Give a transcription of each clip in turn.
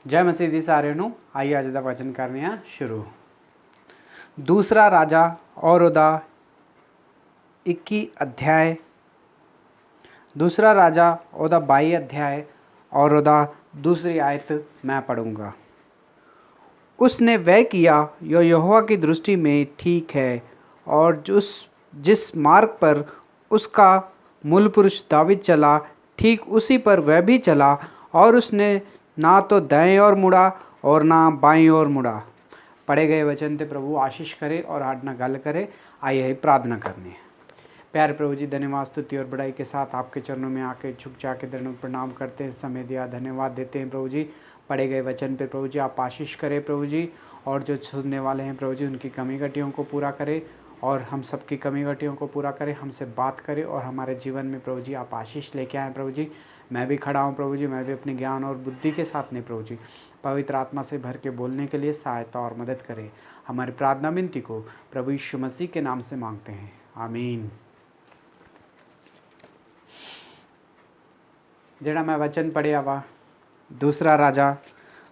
जय मसीह दी सारिਆਂ ਨੂੰ। ਆइए ਅੱਜ ਦਾ ਵਚਨ ਕਰਨੇ ਆ ਸ਼ੁਰੂ। दूसरा राजा और ਉਹਦਾ 21 अध्याय, दूसरा राजा ਉਹਦਾ 22 अध्याय और ਉਹਦਾ दूसरी आयत मैं पढ़ूंगा। उसने वह किया जो यहोवा की दृष्टि में ठीक है और जिस मार्ग पर उसका मूल पुरुष दाऊद चला, ठीक उसी पर वह भी चला, और उसने ना तो दाएं ओर मुड़ा और ना बाएं ओर मुड़ा। पढ़े गए वचन ते प्रभु आशीष करे और आज ना गल करे। आइए ही प्रार्थना करने। प्यारे प्रभु जी, धन्यवाद स्तुति और बड़ाई के साथ आपके चरणों में आके झुक जाके दंडवत प्रणाम करते हैं, समय दिया धन्यवाद देते हैं प्रभु जी। पढ़े गए वचन पे प्रभु जी आप आशीष करें प्रभु जी, और जो सुनने वाले हैं प्रभु जी उनकी कमी घटियों को पूरा करें और हम सबकी कमी घटियों को पूरा करें, हमसे बात करें और हमारे जीवन में प्रभु जी आप आशीष लेके आएँ प्रभु जी। मैं भी खड़ा हूँ प्रभु जी, मैं भी अपने ज्ञान और बुद्धि के साथ नहीं प्रभु जी, पवित्र आत्मा से भर के बोलने के लिए सहायता और मदद करें। हमारी प्रार्थना विनती को प्रभु यीशु मसीह के नाम से मांगते हैं, आमीन। ਜਿਹੜਾ मैं वचन पढ़िया वा दूसरा राजा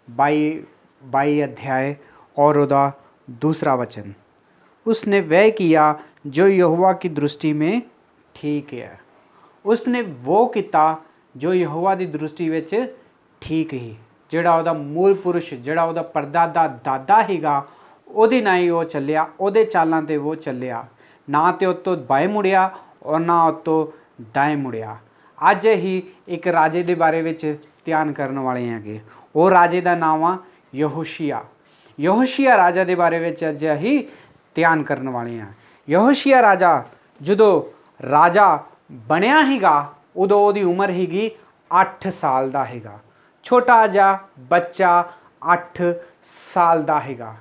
22 अध्याय और ਉਹਦਾ दूसरा वचन। उसने वह किया जो यहोवा की दृष्टि में ठीक है। उसने वो किया जो यहोवा की दृष्टि ਵਿੱਚ ठीक ही। ਜਿਹੜਾ ਉਹਦਾ ਮੂਲ ਪੁਰਸ਼, ਜਿਹੜਾ ਉਹਦਾ ਪਰਦਾਦਾ ਦਾਦਾ ਹੀਗਾ, ਉਹਦੀ ਨਾਲ ਹੀ ਉਹ ਚੱਲਿਆ, ਉਹਦੇ ਚਾਲਾਂ ਤੇ ਉਹ ਚੱਲਿਆ, ਨਾ ਤੇ ਉਤੋਂ ਬਾएं ਮੁੜਿਆ ਔਰ ਨਾ ਉਤੋਂ ਦਾएं ਮੁੜਿਆ। ਅੱਜ ਹੀ ਇੱਕ ਰਾਜੇ ਦੇ ਬਾਰੇ ਵਿੱਚ ਧਿਆਨ ਕਰਨ ਵਾਲੇ ਹੈਗੇ। ਉਹ ਰਾਜੇ ਦਾ ਨਾਮ ਆ ਯਹੋਸ਼ੀਆ। ਯਹੋਸ਼ੀਆ ਰਾਜਾ ਦੇ ਬਾਰੇ ਵਿੱਚ ਅੱਜ ਹੀ ਧਿਆਨ ਕਰਨ ਵਾਲੇ ਹਾਂ। ਯਹੋਸ਼ੀਆ ਰਾਜਾ ਜਦੋਂ ਰਾਜਾ ਬਣਿਆ ਹੀਗਾ ਉਦੋਂ ਉਹਦੀ ਉਮਰ ਹੀਗੀ 8 ਸਾਲ ਦਾ ਹੈਗਾ। ਛੋਟਾ ਜਿਹਾ ਬੱਚਾ 8 ਸਾਲ ਦਾ ਹੈਗਾ,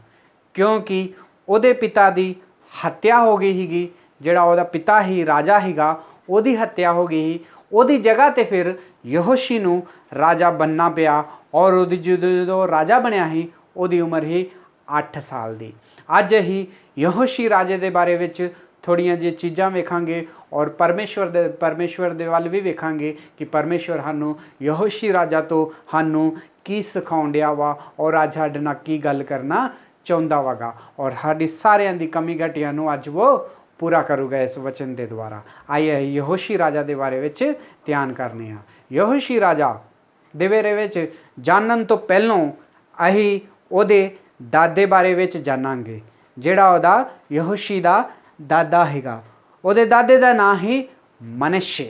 ਕਿਉਂਕਿ ਉਹਦੇ ਪਿਤਾ ਦੀ ਹੱਤਿਆ ਹੋ ਗਈ ਹੀਗੀ। ਜਿਹੜਾ ਉਹਦਾ ਪਿਤਾ ਹੀ ਰਾਜਾ ਹੀਗਾ ਉਹਦੀ ਹੱਤਿਆ ਹੋ ਗਈ ਸੀ। ਉਹਦੀ ਜਗ੍ਹਾ ਤੇ ਫਿਰ ਯਹੋਸ਼ੀ ਨੂੰ ਰਾਜਾ ਬਣਨਾ ਪਿਆ, ਔਰ ਉਹਦੀ ਜਦੋਂ ਰਾਜਾ ਬਣਿਆ ਸੀ ਉਹਦੀ ਉਮਰ ਹੀ 8 ਸਾਲ ਦੀ। ਅੱਜ ਹੀ ਯਹੋਸ਼ੀ ਰਾਜੇ ਦੇ ਬਾਰੇ ਵਿੱਚ ਥੋੜ੍ਹੀਆਂ ਜਿਹੀਆਂ ਚੀਜ਼ਾਂ ਵੇਖਾਂਗੇ ਔਰ ਪਰਮੇਸ਼ਵਰ ਦੇ ਵੱਲ ਵੀ ਵੇਖਾਂਗੇ ਕਿ ਪਰਮੇਸ਼ਵਰ ਸਾਨੂੰ ਯਹੋਸ਼ੀ ਰਾਜਾ ਤੋਂ ਸਾਨੂੰ ਕੀ ਸਿਖਾਉਣ ਡਿਆ ਵਾ ਔਰ ਅੱਜ ਸਾਡੇ ਨਾਲ ਕੀ ਗੱਲ ਕਰਨਾ ਚਾਹੁੰਦਾ ਵਾਗਾ, ਔਰ ਸਾਡੀ ਸਾਰਿਆਂ ਦੀ ਕਮੀ ਘਟੀਆਂ ਨੂੰ ਅੱਜ ਉਹ पूरा करूँगा इस वचन के द्वारा। आइए यहोशी राजा के बारे में ध्यान करने। यहोशी राजा दे बारे में जानन तो पहलों अही ओदे दादे बारे में जानांगे। जिहड़ा ओदा यहोशी दा दादा हैगा, ओदे दादे दा नाम ही मनश्शे।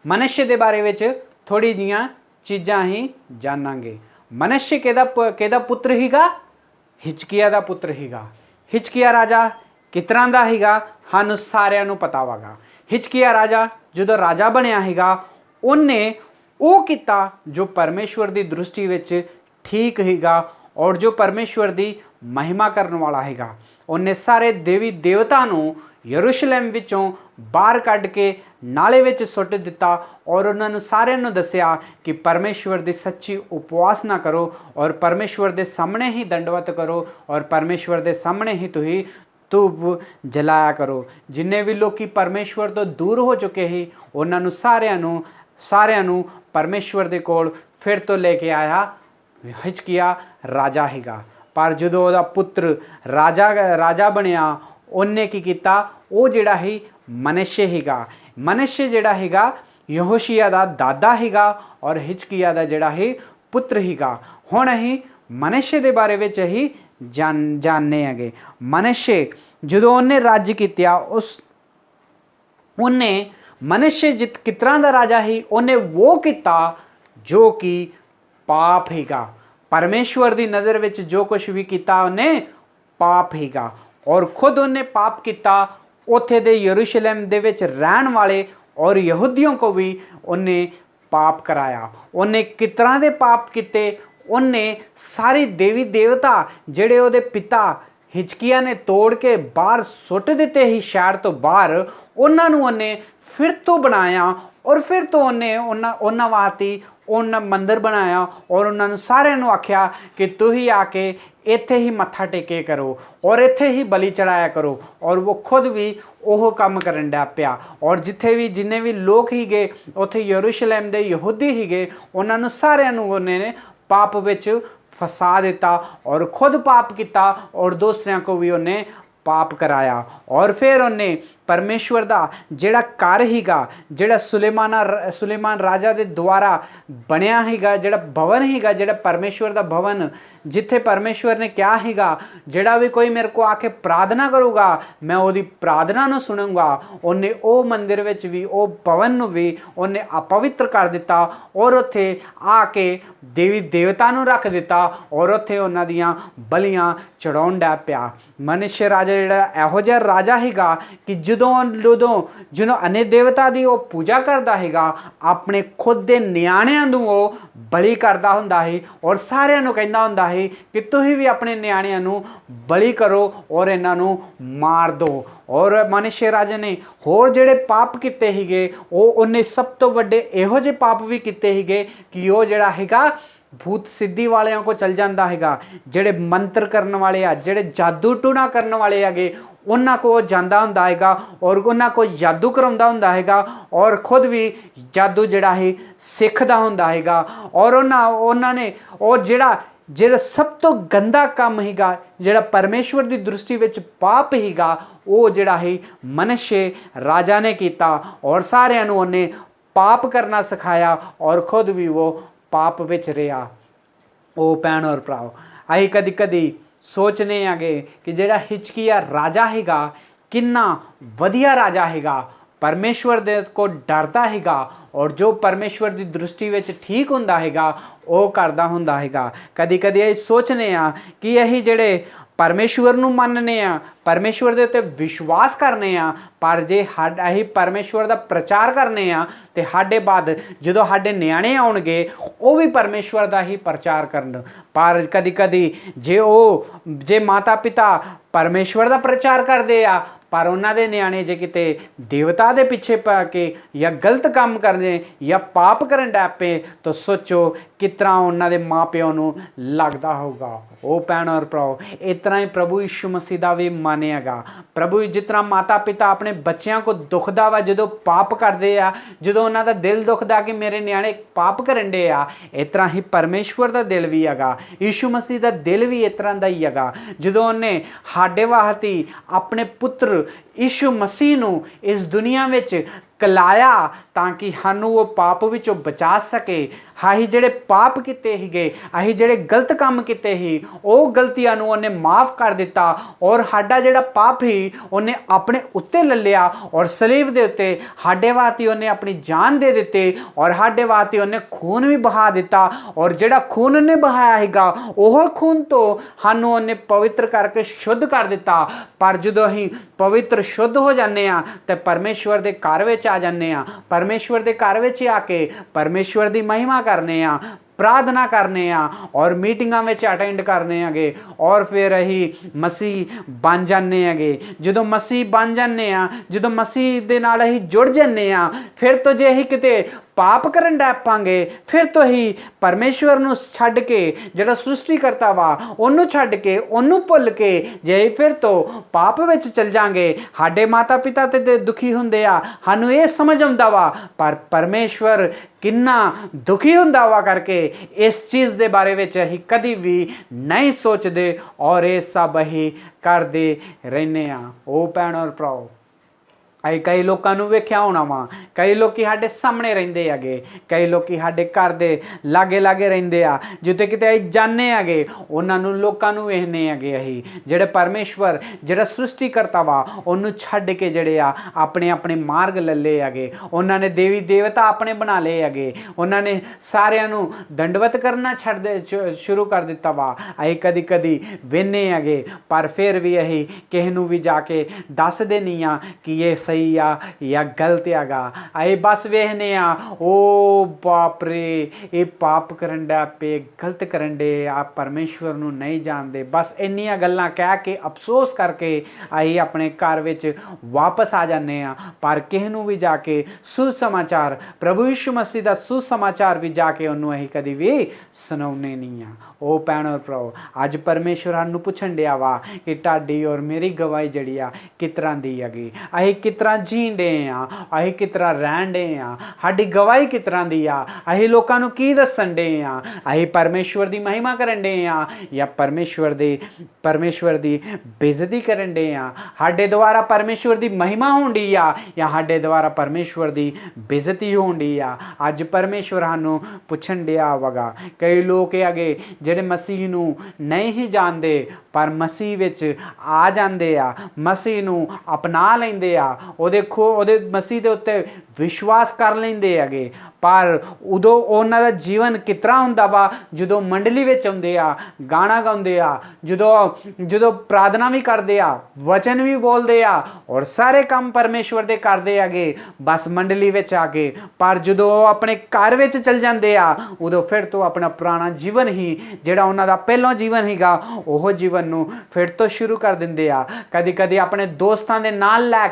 मनश्शे के बारे में थोड़ी जिहियां चीज़ां ही जानांगे। मनश्शे केदा पुत्र हीगा? हिजकिया दा पुत्र हीगा। हिजकिया राजा किस तरह का हैगा सानू सारिਆਂ ਨੂੰ पता वागा। हिजकिया राजा जो राजा बनया हैगा उन्हें वो किया जो परमेश्वर की दृष्टि विच ठीक हैगा और जो परमेश्वर की महिमा करने वाला हैगा। उन्हें सारे देवी देवता नू यरूशलेम विचों बाहर कढ़ के नाले विच सुट दिता और उन्होंने सारिਆਂ ਨੂੰ दसिया कि परमेश्वर की सच्ची उपासना करो और परमेश्वर के सामने ही दंडवत करो और परमेश्वर के सामने ही तुही धूप जलाया करो। जिन्ने भी लोग परमेश्वर तो दूर हो चुके ही उन्होंने सारिਆਂ ਨੂੰ परमेश्वर के कोल फिर तो लेके आया। हिजकिया राजा हैगा, पर जो ਉਹਦਾ पुत्र राजा बनया उन्हें की किया, वो जिहड़ा ही मनश्शे हैगा। मनश्शे जिहड़ा हैगा यहोशिया दा दादा हैगा और हिजकिया दा जिहड़ा ही पुत्र हैगा। हुण अहीं मनश्शे दे बारे विच ही जानने हैगे। मनश्शे जो उन्हें राज्य किया उस उन्हें मनश्शे किस तरह का राजा ही उन्हें वो किया जो कि पाप हैगा। परमेश्वर की नज़र विच जो कुछ भी किया उन्हें पाप हैगा और खुद उन्हें पाप किया। उत्थे दे यरूशलेम दे विच रहन वाले और यहूदियों को भी उन्हें पाप कराया। उन्हें किस तरह के पाप किए? उन्हें सारी देवी देवता जिहड़े उहदे पिता हिजकिया ने तोड़ के बाहर सुट दिते ही शहर तो बाहर, उन्होंने उन्हें फिर तो बनाया और फिर तो उन्हें वास्ते उन्हें मंदिर बनाया और उन्होंने सारिਆਂ ਨੂੰ आख्या कि तुही आके इत्थे ही मत्था टेके करो और इत्थे ही बलि चढ़ाया करो। और वो खुद भी वो काम करन डै पिया और जिन्ने भी लोग ही गए उत्थे यरूशलेम दे यहूदी ही गए, उन्होंने सारिਆਂ ਨੂੰ उन्हें पाप विच फसा दिता और खुद पाप किया और दूसरों को भी उन्हें पाप कराया। और फिर उन्हें परमेश्वर का जिहड़ा घर हीगा, जिहड़ा सुलेमान राजा के द्वारा बनया हीगा, जिहड़ा भवन हीगा, जिहड़ा परमेश्वर का भवन, जिथे परमेश्वर ने क्या हीगा, जिहड़ा भी कोई मेरे को आके प्रार्थना करूगा मैं ओदी प्रार्थना नूं सुनूंगा, उन्हें ओ मंदिर विच भी ओ भवन नूं भी उन्हें अपवित्र कर दिता और उत्थे आके देवी देवता नूं रख दिता और उत्थे उन्हां दियां बलियां चढ़ाउण लग पिया। मनुष्य राजा जिहड़ा इहो जिहा राजा हीगा कि ਜਦੋਂ अन्य देवता की वह पूजा करता हैगा, अपने खुद के ਨਿਆਣਿਆਂ ਨੂੰ ਉਹ बलि करता ਹੁੰਦਾ ਸੀ और ਸਾਰਿਆਂ ਨੂੰ ਕਹਿੰਦਾ ਹੁੰਦਾ ਸੀ कि ਤੁਸੀਂ भी अपने ਨਿਆਣਿਆਂ ਨੂੰ बलि करो और ਇਹਨਾਂ ਨੂੰ मार दो। और मनुष्य राजा ने होर ਜਿਹੜੇ पाप ਕੀਤੇ ਸੀਗੇ ਉਹਨੇ सब तो ਵੱਡੇ ਇਹੋ ਜਿਹੇ पाप भी ਕੀਤੇ ਸੀਗੇ कि ਉਹ ਜਿਹੜਾ ਹੈਗਾ भूत सिद्धि वालियां को चल जाता हैगा, जेड़े मंत्र करने वाले आ, जेड़े जादू टूना करने वाले हैगे उन्हां को जांदा हुंदा हैगा और उन्हां को जादू करवाउंदा हुंदा हैगा और खुद भी जादू जिहड़ा है सिखदा हुंदा हैगा। और उन्हां ने और जिहड़ा सब तो गंदा काम हैगा, जिहड़ा परमेश्वर की दृष्टि विच पाप हैगा, वो जिहड़ा है मनुष्य राजा ने कीता और सारियां नूं उन्हें पाप करना सिखाया और खुद भी वो पाप विच रहा। ओ भैन और भराओ, असीं कदी कदी सोचने आगे कि जिहड़ा हिजकिय्याह राजा हैगा किन्ना वधिया राजा हैगा, परमेश्वर दे को डरदा हैगा और जो परमेश्वर की दृष्टि विच ठीक हुंदा हैगा वो करदा हुंदा हैगा। कदी कदी असीं सोचने आ कि असीं जिहड़े परमेश्वर नूं मनने आ, परमेश्वर दे उत्ते विश्वास करने आ, पर जे असीं परमेश्वर का प्रचार करने आ ते साडे बाद जदों साडे नियाणे आउणगे वो भी परमेश्वर का ही प्रचार करन। पर कदी कदी जे माता पिता परमेश्वर का प्रचार करते आ पर उन्होंने नियाणे जे किते देवता के पिछे पा के या गलत काम करने या पाप करन लग पे तो सोचो कितना उन्होंने माँ प्यो नूं लगता होगा। ओ भैन और भराओ, इतना ही प्रभु यीशु मसीह का भी मन हैगा। प्रभु जितना माता पिता अपने बच्चों को दुखदा वा जो पाप करते आ, जो उन्होंने दिल दुखदा कि मेरे नियाणे पाप करन डे आ, इतना ही परमेश्वर का दिल भी हैगा, यीशु मसीह का दिल भी इस तरह का ही हैगा। जो उन्हें साडे वास्ते अपने पुत्र यीशु मसीह नूं इस दुनिया विच कलाया ताकि सानू वो पाप विचों बचा सके। असीं जिहड़े पाप कीते सीगे, असीं जिहड़े गलत काम कीते ही वो गलतियां नूं उन्हें माफ़ कर दिता और साडा जिहड़ा पाप ही उन्हें अपने उत्ते ले लिया और सलीब दे उत्ते साडे वास्ते उन्हें अपनी जान दे दिते और साडे वास्ते उन्हें खून भी बहा दिता और जिहड़ा खून उन्हें बहाया सीगा ओह खून तो सानू उन्हें पवित्र करके शुद्ध कर दिता। पर जदों असीं पवित्र शुद्ध हो जाने आ ते परमेश्वर दे घर विच आ जाने आ, परमेश्वर दे घर विच आके परमेश्वर दी महिमा करने आ, प्रार्थना करने आ और मीटिंगां में अटेंड करने आगे और फिर अही मसीह बन जाने आगे। जो मसीह बन जाने आ, जो मसीह दे नाल अही जुड़ जाने आ, फिर तो जे अही किते पाप करन लग पांगे फिर तो ही परमेश्वर नूं छड्ड के जिहड़ा सृष्टि करता वा ओनू छड्ड के ओनू भुल के जे फिर तो पाप विच चल जाएंगे। साडे माता पिता ते दुखी हुंदे आ, सानू ये समझ आउंदा वा पर परमेश्वर किन्ना दुखी हुंदा वा करके इस चीज़ दे बारे विच अही कदी भी नहीं सोचते और ये सब अही करते रहने आ। ओ भैन और भराओ, अं कई लोगों वेख्या होना वा, कई लोग साडे सामने रहिंदे हैगे, कई लोग साडे घर दे लागे लागे रहिंदे आ, जिते किते असीं जाने हैगे उन्होंने लोगों वेखने हैगे अही जिहड़े परमेश्वर जिहड़ा सृष्टि करता वा उन्होंने छड्ड के जिहड़े आ अपने अपने मार्ग लले हैगे, उन्होंने देवी देवता अपने बना ले हैगे, उन्होंने सारियां नूं दंडवत करना छड्ड दे शुरू कर दिता वा। असीं कदी कदी वेखने हैगे पर फिर भी असीं किसी नूं भी जाके दसदे नहीं आ कि ये सही आ या गलत हैगा। असीं बस वेखने आ ओ बाप रे ये पाप करन डै पे, गलत करन डे आ, परमेश्वर नूं नहीं जानते, बस इन्नियां गल्लां कह के अफसोस करके असीं अपने घर विच वापस आ जाने आ। पर किसी नूं भी जाके सुसमाचार प्रभु यीशु मसीह दा सुसमाचार भी जाके उन्होंने असीं कदी भी सुनाउने नहीं आ। ओ भैन और भराओ, अज परमेश्वर सानूं पुछण डिया वा कि तुहाडी और मेरी गवाही जिहड़ी आ किस तरह दी हैगी, असीं किस ਤਰ੍ਹਾਂ ਜੀਣ ਡੇ ਆ, ਅਸੀਂ ਕਿਸ ਤਰ੍ਹਾਂ ਰਹਿਣ ਡੇ ਆ, ਸਾਡੀ ਗਵਾਹੀ ਕਿਸ ਤਰ੍ਹਾਂ ਦੀ ਆ, ਅਸੀਂ ਲੋਕਾਂ ਨੂੰ ਕੀ ਦੱਸਣ ਡੇ ਆ, ਅਸੀਂ ਪਰਮੇਸ਼ਵਰ ਦੀ ਮਹਿਮਾ ਕਰਨ ਡੇ ਆ ਜਾਂ ਪਰਮੇਸ਼ਵਰ ਦੀ ਬੇਇੱਜ਼ਤੀ ਕਰਨ ਡੇ ਆ, ਸਾਡੇ ਦੁਆਰਾ ਪਰਮੇਸ਼ਵਰ ਦੀ ਮਹਿਮਾ ਹੋਣ ਡਈ ਆ ਜਾਂ ਸਾਡੇ ਦੁਆਰਾ ਪਰਮੇਸ਼ਵਰ ਦੀ ਬੇਇੱਜ਼ਤੀ ਹੋਣ ਡਈ ਆ। ਅੱਜ ਪਰਮੇਸ਼ਵਰ ਸਾਨੂੰ ਪੁੱਛਣ ਡਿਆ ਵਗਾ। ਕਈ ਲੋਕ ਹੈਗੇ ਜਿਹੜੇ ਮਸੀਹ ਨੂੰ ਨਹੀਂ ਹੀ ਜਾਣਦੇ ਪਰ ਮਸੀਹ ਵਿੱਚ ਆ ਜਾਂਦੇ ਆ, ਮਸੀਹ ਨੂੰ ਅਪਣਾ ਲੈਂਦੇ ਆ, ਉਹਦੇ ਮਸੀਹ ਦੇ ਉੱਤੇ ਵਿਸ਼ਵਾਸ ਕਰ ਲੈਂਦੇ ਹੈਗੇ। ਪਰ ਉਦੋਂ ਉਹਨਾਂ ਦਾ ਜੀਵਨ ਕਿਸ ਤਰ੍ਹਾਂ ਹੁੰਦਾ ਵਾ ਜਦੋਂ ਮੰਡਲੀ ਵਿੱਚ ਆਉਂਦੇ ਆ, ਗਾਣਾ ਗਾਉਂਦੇ ਆ, ਜਦੋਂ ਪ੍ਰਾਰਥਨਾ ਵੀ ਕਰਦੇ ਆ, ਵਚਨ ਵੀ ਬੋਲਦੇ ਆ ਔਰ ਸਾਰੇ ਕੰਮ ਪਰਮੇਸ਼ਵਰ ਦੇ ਕਰਦੇ ਹੈਗੇ ਬਸ ਮੰਡਲੀ ਵਿੱਚ ਆ ਕੇ। ਪਰ ਜਦੋਂ ਉਹ ਆਪਣੇ ਘਰ ਵਿੱਚ ਚਲ ਜਾਂਦੇ ਆ ਉਦੋਂ ਫਿਰ ਤੋਂ ਆਪਣਾ ਪੁਰਾਣਾ ਜੀਵਨ ਹੀ ਜਿਹੜਾ ਉਹਨਾਂ ਦਾ ਪਹਿਲਾਂ ਜੀਵਨ ਸੀਗਾ ਉਹ ਜੀਵਨ ਨੂੰ ਫਿਰ ਤੋਂ ਸ਼ੁਰੂ ਕਰ ਦਿੰਦੇ ਆ। ਕਦੀ ਕਦੀ ਆਪਣੇ ਦੋਸਤਾਂ ਦੇ ਨਾਲ ਲੱਗ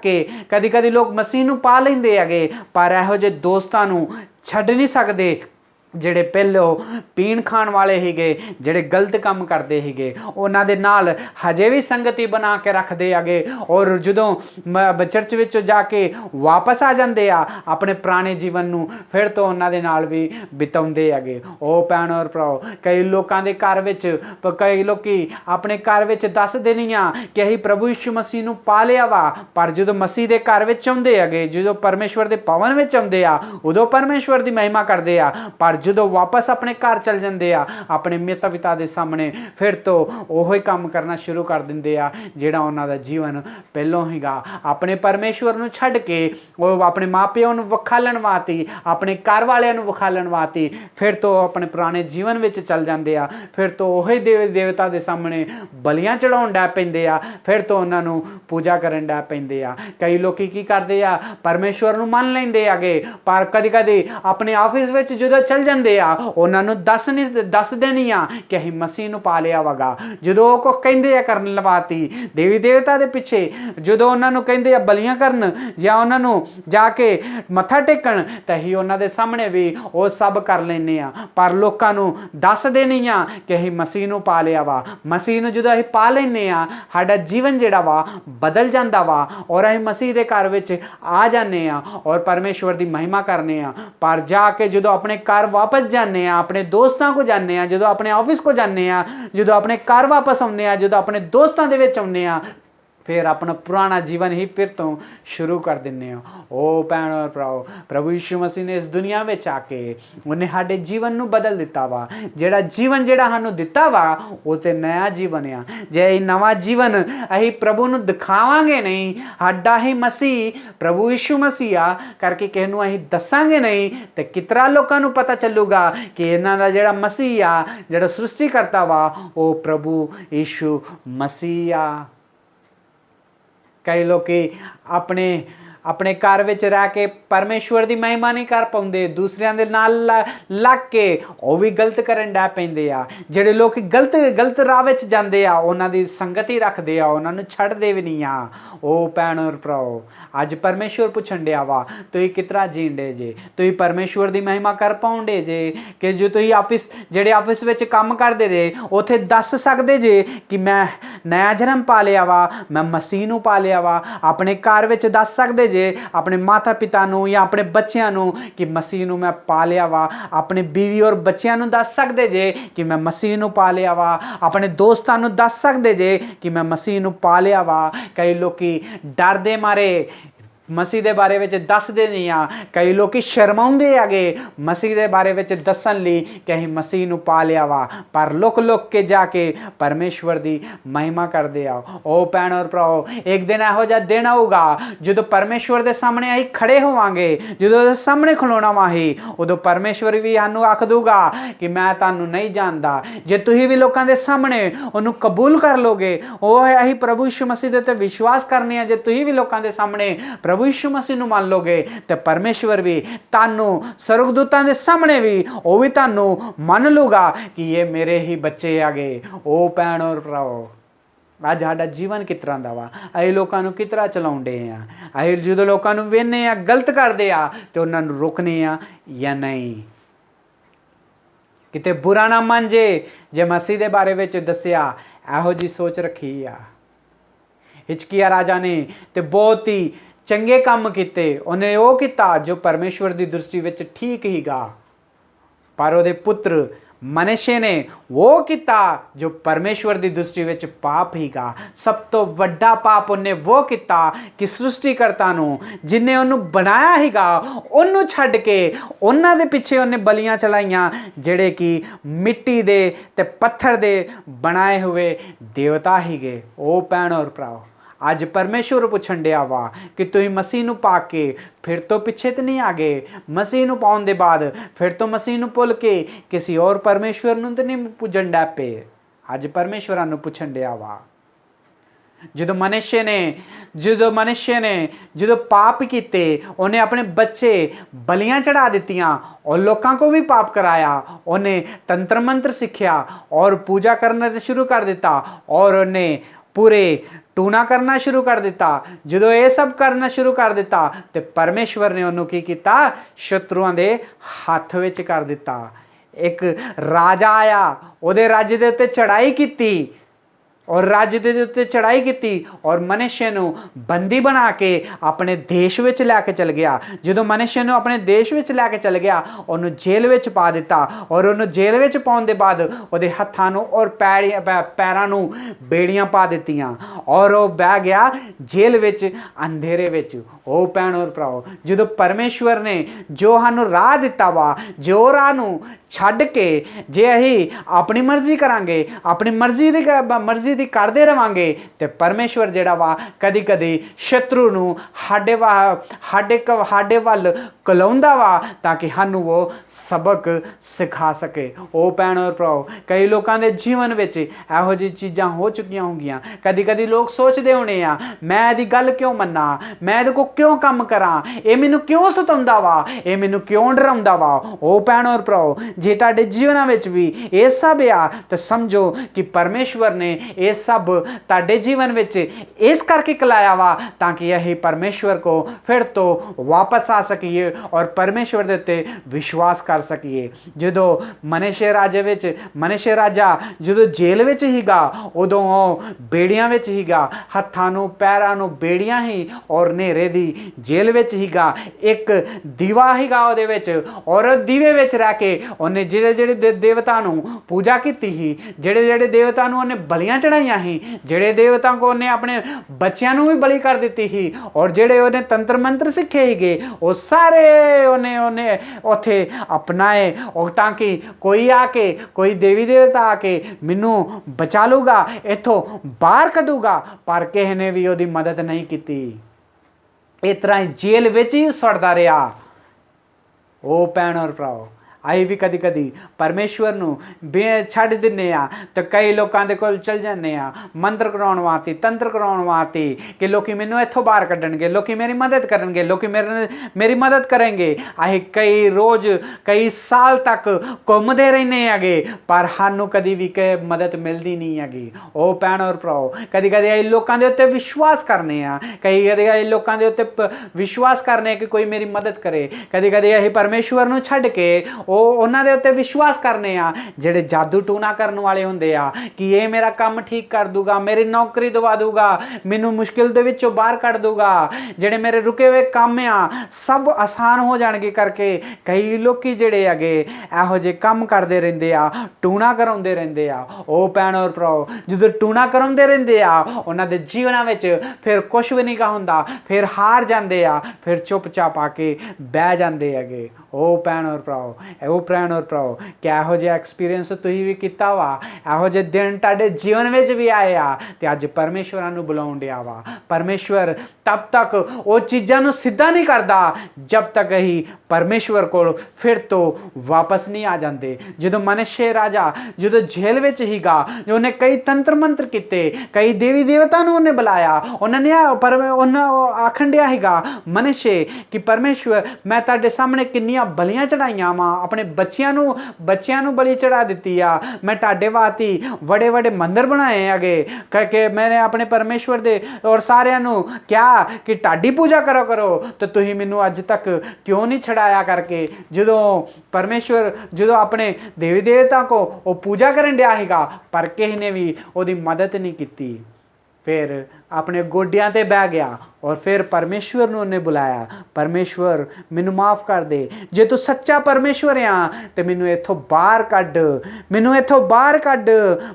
ਕੇ ਕਦੀ ਲੋਕ ਮਸੀਹ ਨੂੰ ਪਾ ਲੈਂਦੇ ਹੈਗੇ ਪਰ ਇਹੋ ਜਿਹੇ ਦੋਸਤਾਂ ਨੂੰ ਛੱਡ ਨਹੀਂ ਸਕਦੇ ਜਿਹੜੇ ਪਹਿਲੋਂ ਪੀਣ ਖਾਣ ਵਾਲੇ ਸੀਗੇ, ਜਿਹੜੇ ਗਲਤ ਕੰਮ ਕਰਦੇ ਸੀਗੇ। ਉਹਨਾਂ ਦੇ ਨਾਲ ਹਜੇ ਵੀ ਸੰਗਤੀ ਬਣਾ ਕੇ ਰੱਖਦੇ ਹੈਗੇ ਔਰ ਜਦੋਂ ਚਰਚ ਵਿੱਚ ਜਾ ਕੇ ਵਾਪਸ ਆ ਜਾਂਦੇ ਆ ਆਪਣੇ ਪੁਰਾਣੇ ਜੀਵਨ ਨੂੰ ਫਿਰ ਤੋਂ ਉਹਨਾਂ ਦੇ ਨਾਲ ਵੀ ਬਿਤਾਉਂਦੇ ਹੈਗੇ। ਉਹ ਭੈਣ ਔਰ ਭਰਾਓ, ਕਈ ਲੋਕਾਂ ਦੇ ਘਰ ਵਿੱਚ ਕਈ ਲੋਕੀ ਆਪਣੇ ਘਰ ਵਿੱਚ ਦੱਸਦੇ ਨਹੀਂ ਆ ਕਿ ਅਸੀਂ ਪ੍ਰਭੂ ਯਿਸੂ ਮਸੀਹ ਨੂੰ ਪਾ ਲਿਆ ਵਾ, ਪਰ ਜਦੋਂ ਮਸੀਹ ਦੇ ਘਰ ਵਿੱਚ ਆਉਂਦੇ ਹੈਗੇ, ਜਦੋਂ ਪਰਮੇਸ਼ਵਰ ਦੇ ਭਵਨ ਵਿੱਚ ਆਉਂਦੇ ਆ ਉਦੋਂ ਪਰਮੇਸ਼ਵਰ ਦੀ ਮਹਿਮਾ ਕਰਦੇ ਆ, ਪਰ ਜਦੋਂ ਵਾਪਸ ਆਪਣੇ ਘਰ ਚਲ ਜਾਂਦੇ ਆ ਆਪਣੇ ਮਾਤਾ ਪਿਤਾ ਦੇ ਸਾਹਮਣੇ ਫਿਰ ਤੋਂ ਉਹੀ ਕੰਮ ਕਰਨਾ ਸ਼ੁਰੂ ਕਰ ਦਿੰਦੇ ਆ ਜਿਹੜਾ ਉਹਨਾਂ ਦਾ ਜੀਵਨ ਪਹਿਲੋਂ ਹੀਗਾ। ਆਪਣੇ ਪਰਮੇਸ਼ਵਰ ਨੂੰ ਛੱਡ ਕੇ ਉਹ ਆਪਣੇ ਮਾਪਿਆਂ ਨੂੰ ਵਿਖਾਲਣ ਵਾਸਤੇ, ਆਪਣੇ ਘਰ ਵਾਲਿਆਂ ਨੂੰ ਵਿਖਾਲਣ ਵਾਸਤੇ ਫਿਰ ਤੋਂ ਆਪਣੇ ਪੁਰਾਣੇ ਜੀਵਨ ਵਿੱਚ ਚਲ ਜਾਂਦੇ ਆ। ਫਿਰ ਤੋਂ ਉਹੀ ਦੇਵਤਾ ਦੇ ਸਾਹਮਣੇ ਬਲੀਆਂ ਚੜਾਉਣ ਡੈ ਪੈਂਦੇ ਆ, ਫਿਰ ਤੋਂ ਉਹਨਾਂ ਨੂੰ ਪੂਜਾ ਕਰਨ ਡੈ ਪੈਂਦੇ ਆ। ਕਈ ਲੋਕੀ ਕੀ ਕਰਦੇ ਆ, ਪਰਮੇਸ਼ਵਰ ਨੂੰ ਮੰਨ ਲੈਂਦੇ ਆਗੇ ਪਰ ਕਦੀ ਆਪਣੇ ਆਫਿਸ ਵਿੱਚ ਜਦੋਂ ਚਲ ਜਾਂਦੇ ਆ ਉਹਨਾਂ ਨੂੰ ਦੱਸਦੇ ਨਹੀਂ ਆ ਕਿ ਅਸੀਂ ਮਸੀਹ ਨੂੰ ਪਾ ਲਿਆ ਵਗਾ। ਜਦੋਂ ਉਹ ਕੋ ਕਹਿੰਦੇ ਆ ਕਰਨ ਲਵਾਤੀ ਦੇਵੀ ਦੇਵਤਾ ਦੇ ਪਿੱਛੇ, ਜਦੋਂ ਉਹਨਾਂ ਨੂੰ ਕਹਿੰਦੇ ਆ ਬਲੀਆਂ ਕਰਨ ਜਾਂ ਉਹਨਾਂ ਨੂੰ ਜਾ ਕੇ ਮੱਥਾ ਟੇਕਣ ਤਾਂ ਅਸੀਂ ਉਹਨਾਂ ਦੇ ਸਾਹਮਣੇ ਵੀ ਉਹ ਸਭ ਕਰ ਲੈਂਦੇ ਆ ਪਰ ਲੋਕਾਂ ਨੂੰ ਦੱਸਦੇ ਨਹੀਂ ਆ ਕਿ ਅਸੀਂ ਮਸੀਹ ਨੂੰ ਪਾ ਲਿਆ ਵਾ। ਮਸੀਹ ਨੂੰ ਜਦੋਂ ਅਸੀਂ ਪਾ ਲੈਂਦੇ ਆ ਸਾਡਾ ਜੀਵਨ ਜਿਹੜਾ ਵਾ ਬਦਲ ਜਾਂਦਾ ਵਾ ਔਰ ਅਸੀਂ ਮਸੀਹ ਦੇ ਘਰ ਵਿੱਚ ਆ ਜਾਂਦੇ ਆ ਔਰ ਪਰਮੇਸ਼ਵਰ ਦੀ ਮਹਿਮਾ ਕਰਨੇ ਆ। ਪਰ ਜਾ ਕੇ ਜਦੋਂ ਆਪਣੇ ਘਰ ਵਾਪਸ ਜਾਂਦੇ ਆ, ਆਪਣੇ ਦੋਸਤਾਂ ਕੋ ਜਾਂਦੇ ਆ, ਜਦੋਂ ਆਪਣੇ ਆਫਿਸ ਕੋ ਜਾਂਦੇ ਆ, ਜਦੋਂ ਆਪਣੇ ਘਰ ਵਾਪਸ ਆਉਂਦੇ ਆ, ਜਦੋਂ ਆਪਣੇ ਦੋਸਤਾਂ ਦੇ ਵਿੱਚ ਆਉਂਦੇ ਆ ਫਿਰ ਆਪਣਾ ਪੁਰਾਣਾ ਜੀਵਨ ਹੀ ਫਿਰ ਤੋਂ ਸ਼ੁਰੂ ਕਰ ਦਿੰਦੇ ਆ। ਉਹ ਭੈਣ ਔਰ ਭਰਾਓ, ਪ੍ਰਭੂ ਯਿਸੂ ਮਸੀਹ ਨੇ ਇਸ ਦੁਨੀਆ ਵਿੱਚ ਆ ਕੇ ਉਹਨੇ ਸਾਡੇ ਜੀਵਨ ਨੂੰ ਬਦਲ ਦਿੱਤਾ ਵਾ। ਜਿਹੜਾ ਜੀਵਨ ਜਿਹੜਾ ਸਾਨੂੰ ਦਿੱਤਾ ਵਾ ਉਹ ਤੇ ਨਵਾਂ ਜੀਵਨ ਆ। ਜੇ ਇਹ ਨਵਾਂ ਜੀਵਨ ਅਸੀਂ ਪ੍ਰਭੂ ਨੂੰ ਦਿਖਾਵਾਂਗੇ ਨਹੀਂ, ਸਾਡਾ ਹੀ ਮਸੀਹ ਪ੍ਰਭੂ ਯਿਸੂ ਮਸੀਹ ਆ ਕਰਕੇ ਕਿਸੇ ਨੂੰ ਅਸੀਂ ਦੱਸਾਂਗੇ ਨਹੀਂ ਤੇ ਕਿਤਰਾ ਲੋਕਾਂ ਨੂੰ ਪਤਾ ਚੱਲੂਗਾ ਕਿ ਇਹਨਾਂ ਦਾ ਜਿਹੜਾ ਮਸੀਹ ਆ, ਜਿਹੜਾ ਸ੍ਰਿਸ਼ਟੀ ਕਰਤਾ ਵਾ ਉਹ ਪ੍ਰਭੂ ਯਿਸੂ ਮਸੀਹ ਆ। ਕਈ ਲੋਕੀ ਆਪਣੇ ਘਰ ਵਿੱਚ ਰਹਿ ਕੇ ਪਰਮੇਸ਼ਵਰ ਦੀ ਮਹਿਮਾ ਨਹੀਂ ਕਰ ਪਾਉਂਦੇ, ਦੂਸਰਿਆਂ ਦੇ ਨਾਲ ਲੱਗ ਕੇ ਉਹ ਵੀ ਗਲਤ ਕਰਨ ਡੈ ਪੈਂਦੇ ਆ। ਜਿਹੜੇ ਲੋਕ ਗਲਤ ਰਾਹ ਵਿੱਚ ਜਾਂਦੇ ਆ ਉਹਨਾਂ ਦੀ ਸੰਗਤ ਹੀ ਰੱਖਦੇ ਆ, ਉਹਨਾਂ ਨੂੰ ਛੱਡਦੇ ਵੀ ਨਹੀਂ ਆ। ਉਹ ਭੈਣ ਔਰ ਭਰਾਓ, ਅੱਜ ਪਰਮੇਸ਼ਵਰ ਪੁੱਛਣ ਡਿਆ ਵਾ ਤੁਸੀਂ ਕਿਸ ਤਰ੍ਹਾਂ ਜੀਂਦੇ ਜੇ, ਤੁਸੀਂ ਪਰਮੇਸ਼ਵਰ ਦੀ ਮਹਿਮਾ ਕਰ ਪਾਉਂਦੇ ਜੇ ਕਿ ਜੋ ਤੁਸੀਂ ਆਫਿਸ ਵਿੱਚ ਕੰਮ ਕਰਦੇ ਜੇ ਉੱਥੇ ਦੱਸ ਸਕਦੇ ਜੇ ਕਿ ਮੈਂ ਨया ਜਨਮ ਪਾ ਲਿਆ ਵਾ, ਮੈਂ ਮਸੀਹ ਨੂੰ ਪਾ ਲਿਆ ਵਾ। ਆਪਣੇ ਘਰ ਵਿੱਚ ਦੱਸ ਸਕਦੇ ਜੇ ਆਪਣੇ ਮਾਤਾ ਪਿਤਾ ਨੂੰ ਜਾਂ ਆਪਣੇ ਬੱਚਿਆਂ ਨੂੰ ਕਿ ਮਸੀਹ ਨੂੰ ਮੈਂ ਪਾ ਲਿਆ ਵਾ। ਆਪਣੇ ਬੀਵੀ ਔਰ ਬੱਚਿਆਂ ਨੂੰ ਦੱਸ ਸਕਦੇ ਜੇ ਕਿ ਮੈਂ ਮਸੀਹ ਨੂੰ ਪਾ ਲਿਆ ਵਾ। ਆਪਣੇ ਦੋਸਤਾਂ ਨੂੰ ਦੱਸ ਸਕਦੇ ਜੇ ਕਿ ਮੈਂ ਮਸੀਹ ਨੂੰ ਪਾ ਲਿਆ ਵਾ। ਕਈ ਲੋਕੀ ਡਰ ਦੇ ਮਾਰੇ ਮਸੀਹ ਦੇ ਬਾਰੇ ਵਿੱਚ ਦੱਸਦੇ ਨਹੀਂ ਆ। ਕਈ ਲੋਕੀ ਸ਼ਰਮਾਉਂਦੇ ਹੈਗੇ ਮਸੀਹ ਦੇ ਬਾਰੇ ਵਿੱਚ ਦੱਸਣ ਲਈ ਕਿ ਅਸੀਂ ਮਸੀਹ ਨੂੰ ਪਾ ਲਿਆ ਵਾ, ਪਰ ਲੁਕ ਕੇ ਜਾ ਕੇ ਪਰਮੇਸ਼ਵਰ ਦੀ ਮਹਿਮਾ ਕਰਦੇ ਆ। ਉਹ ਭੈਣ ਔਰ ਭਰਾਓ, ਇੱਕ ਦਿਨ ਇਹੋ ਜਿਹਾ ਦਿਨ ਆਊਗਾ ਜਦੋਂ ਪਰਮੇਸ਼ਵਰ ਦੇ ਸਾਹਮਣੇ ਅਸੀਂ ਖੜੇ ਹੋਵਾਂਗੇ, ਜਦੋਂ ਉਹਦੇ ਸਾਹਮਣੇ ਖਲੋਣਾ ਵਾ ਹੀ, ਉਦੋਂ ਪਰਮੇਸ਼ਵਰ ਵੀ ਸਾਨੂੰ ਆਖ ਦੂਗਾ ਕਿ ਮੈਂ ਤੁਹਾਨੂੰ ਨਹੀਂ ਜਾਣਦਾ। ਜੇ ਤੁਸੀਂ ਵੀ ਲੋਕਾਂ ਦੇ ਸਾਹਮਣੇ ਉਹਨੂੰ ਕਬੂਲ ਕਰ ਲੋਗੇ, ਉਹ ਅਸੀਂ ਪ੍ਰਭੂ ਯਿਸੂ ਮਸੀਹ ਦੇ ਉੱਤੇ ਵਿਸ਼ਵਾਸ ਕਰਨੇ ਆ, ਜੇ ਤੁਸੀਂ ਵੀ ਲੋਕਾਂ ਦੇ ਸਾਹਮਣੇ ਪ੍ਰਭੂ ਯਿਸੂ ਮਸੀਹ ਨੂੰ ਮੰਨ ਲੋਗੇ ਤੇ ਪਰਮੇਸ਼ਵਰ ਵੀ ਤੁਹਾਨੂੰ ਸਰਵਦੂਤਾਂ ਦੇ ਸਾਹਮਣੇ ਵੀ ਉਹ ਵੀ ਤੁਹਾਨੂੰ ਮੰਨ ਲੂਗਾ ਕਿ ਇਹ ਮੇਰੇ ਹੀ ਬੱਚੇ ਆਗੇ। ਉਹ ਭੈਣ ਔਰ ਭਰਾਓ, ਅੱਜ ਸਾਡਾ ਜੀਵਨ ਕਿਸ ਤਰ੍ਹਾਂ ਦਾ ਵਾ, ਅਸੀਂ ਲੋਕਾਂ ਨੂੰ ਕਿਸ ਤਰ੍ਹਾਂ ਚਲਾਉਂਦੇ ਆ। ਅਸੀਂ ਜਦੋਂ ਲੋਕਾਂ ਨੂੰ ਵੇਖਦੇ ਆ ਗਲਤ ਕਰਦੇ ਆ ਤੇ ਉਹਨਾਂ ਨੂੰ ਰੋਕਨੇ ਆ ਜਾਂ ਨਹੀਂ। ਕਿਤੇ ਬੁਰਾ ਨਾ ਮੰਨ ਜੇ ਮਸੀਹ ਦੇ ਬਾਰੇ ਵਿੱਚ ਦੱਸਿਆ ਇਹੋ ਜੀ ਸੋਚ ਰੱਖੀ ਆ। हिजकिय्याह राजा ने तो बहुत ही चंगे काम किए, उन्हें वो किया जो परमेश्वर की दृष्टि में ठीक हीगा। पर वो पुत्र मनश्शे ने वो किया जो परमेश्वर की दृष्टि में पाप हीगा। सब तो वड्डा पाप उन्हें वो किया कि सृष्टिकर्ता नूं जिन्हें उन्होंने बनाया हीगा उन्होंने छड्ड के उन्हां दे पिछे उन्हें बलियां चलाइयां जेड़े कि मिट्टी दे ते पत्थर दे बनाए हुए देवता हीगे। ओ भैण और भराओ, अज परमेश्वर पुछण डिया वा कि तुसीं मसीह नूं पा के फिर तो पिछे तो नहीं आ गए, मसीह नूं पाउण दे बाद फिर तो मसीह नूं भुल के किसी और परमेश्वर नूं तो नहीं पूजण डै पे। अज परमेश्वरां नूं पुछण डिया वा। जो मनुष्य ने जो पाप किए उन्हें अपने बच्चे बलियां चढ़ा दित्तियां और लोगों को भी पाप कराया। उन्हें तंत्र मंत्र सीखिया और पूजा करना शुरू कर दिता और उन्हें पूरे टूना करना शुरू कर दिता। जो ये सब करना शुरू कर दिता तो परमेश्वर ने उन्होंने की किया, शत्रुआं दे हाथ विच कर दिता। एक राजा आया, उहदे राज्य दे उत्ते चढ़ाई की और राज्य दे उत्ते चढ़ाई की और मनुष्य नूं बंदी बना के अपने देश विच लैके चल गया। जो मनुष्य नूं अपने देश विच लैके चल गया उन्होंने जेल विच पा दिता और उन्होंने जेल विच पाउण दे बाद उहदे हत्थां नूं और पैरां नूं बेड़ियां पा दित्तियां और वह बह गया जेल विच अंधेरे विच। ओ भैण और भराओ, जो परमेश्वर ने जो सानूं राह दिता वा, जो राह नूं छड्ड के जे असीं अपनी मर्जी करांगे, अपनी मर्जी दी करदे रवांगे तो परमेश्वर जिहड़ा वा कदी कदी शत्रु नूं हाडे वल कलाउंदा वा ताकि सानूं वो सबक सिखा सके। ओ भैण और भराओ, कई लोगों के जीवन में इहो जी चीज़ां हो चुकियां होंगियां। कदी कदी लोग सोचते होने आ, मैं इहदी गल क्यों मन्ना, मैं इहदे को क्यों काम करा, ये मैनूं क्यों सताउंदा वा, ये मैनूं क्यों डराउंदा वा। ओ भैण और भराओ, जे तुहाडे जीवन में भी ये सब आ तो समझो कि परमेश्वर ने ये सब तुहाडे जीवन में इस करके कलाया वा ताकि यही परमेश्वर को फिर तो वापस आ सकिए और परमेश्वर दे उत्ते विश्वास कर सकिए। जो मनुष्य राजा जो जेल विच हीगा उदों बेड़ियां विच हीगा, हत्थां नूं पैरां नूं बेड़ियां ही और नेरे दी जेल विच हीगा। एक दीवा हीगा उहदे विच और दीवे विच रह के उन्हें ਜਿਹੜੇ देवता नूं पूजा की ही, ਜਿਹੜੇ देवता नूं उन्हें बलियां चढ़ाइयां ही, ਜਿਹੜੇ देवता को उन्हें अपने बच्चों नूं भी बलि कर दी ही और ਜਿਹੜੇ उन्हें तंत्र मंत्र सीखे हीगे वो सारे उन्हें उत्थे अपनाए और ताकि कोई आके कोई देवी देवता आके मैनू बचा लूगा, इथों बाहर कढूगा, पर किसी ने भी उसकी मदद नहीं की। इस तरह जेल विच ही सड़दा रहा। ओ भैण और भराओ, आई भी कदी कदी परमेश्वर नूं छड्ड दिन्ने आ तो कई लोगों के कोल चल जाने आ मंत्र कराउण वास्ते, तंत्र कराउण वास्ते कि लोग मैनू इत्थों बाहर कड्ढणगे, लोग मेरी मदद करनगे, लोग मेरी मदद करेंगे। असीं कई रोज़ कई साल तक घूमते रहने हैगे पर सानू कदी भी मदद मिलती नहीं हैगी। ओ भैण और भराओ, कदी कदी असीं लोगों के उत्ते विश्वास करने आ, कई कदी असीं लोगों के उत्ते विश्वास करने कि कोई मेरी मदद करे, कदी कदी असीं परमेश्वर नूं छड्ड के उन्हां दे उत्ते विश्वास करने आ जिहड़े जादू टूना करने वाले हुंदे आ कि ये मेरा काम ठीक कर दूगा, मेरी नौकरी दवा दूगा, मैनू मुश्किल दे विचों बाहर कढ़ दूगा, जिहड़े मेरे रुके हुए काम आ सब आसान हो जाणगे करके कई लोकी जिहड़े हैगे इहो जे काम करदे रहिंदे आ, टूना कराउंदे रहिंदे आ। ओ भैण और भराओ, जदों टूना कराउंदे रहिंदे आ उन्हां दे जीवन विच फिर कुछ भी नहीं हुंदा, फिर हार जांदे आ, फिर चुपचाप आके बह जांदे हैगे। ओ भैण और भराओ, ओ भैण और भराओ, क्या इहो जिहा एक्सपीरियंस तुसीं भी कीता वा, इहो जे दिन तुहाडे जीवन विच भी आए आ ते अज परमेश्वरां नूं बुलाउण डिया वा। परमेश्वर तब तक वो चीज़ां नूं सिद्धा नहीं करदा जब तक असीं परमेश्वर कोल फिर तो वापस नहीं आ जाते। जो मनुष्य राजा जो जेल विच हीगा, उन्हें कई तंत्र मंत्र किते, कई देवी देवता नूं उन्हें बुलाया, उन्होंने आखण डिया हीगा मनुष्य कि परमेश्वर मैं तुहाडे सामने किन्नियां बलियां चढ़ाइयां वा, अपने बच्चियां नूं बलि चढ़ा दित्ती आ, मैं तुहाडे वास्ते बड़े बड़े मंदिर बनाए हैगे करके मैंने अपने परमेश्वर दे और सारियां नूं क्या कि तुहाडी पूजा करो तो तुसीं मैनू अज तक क्यों नहीं छड़ाया करके। जो परमेश्वर जो अपने देवी देवता को वो पूजा करन डिया हैगा पर किसी ने भी उसकी मदद नहीं की। फिर ਆਪਣੇ ਗੋਡਿਆਂ ਤੇ ਬਹਿ ਗਿਆ और फिर परमेश्वर ਨੂੰ ਉਹਨੇ ਬੁਲਾਇਆ, परमेश्वर ਮੈਨੂੰ ਮਾਫ ਕਰ ਦੇ, ਜੇ ਤੂੰ ਸੱਚਾ परमेश्वर ਆ ਤੇ ਮੈਨੂੰ ਇੱਥੋਂ ਬਾਹਰ ਕੱਢ, ਮੈਨੂੰ ਇੱਥੋਂ ਬਾਹਰ ਕੱਢ।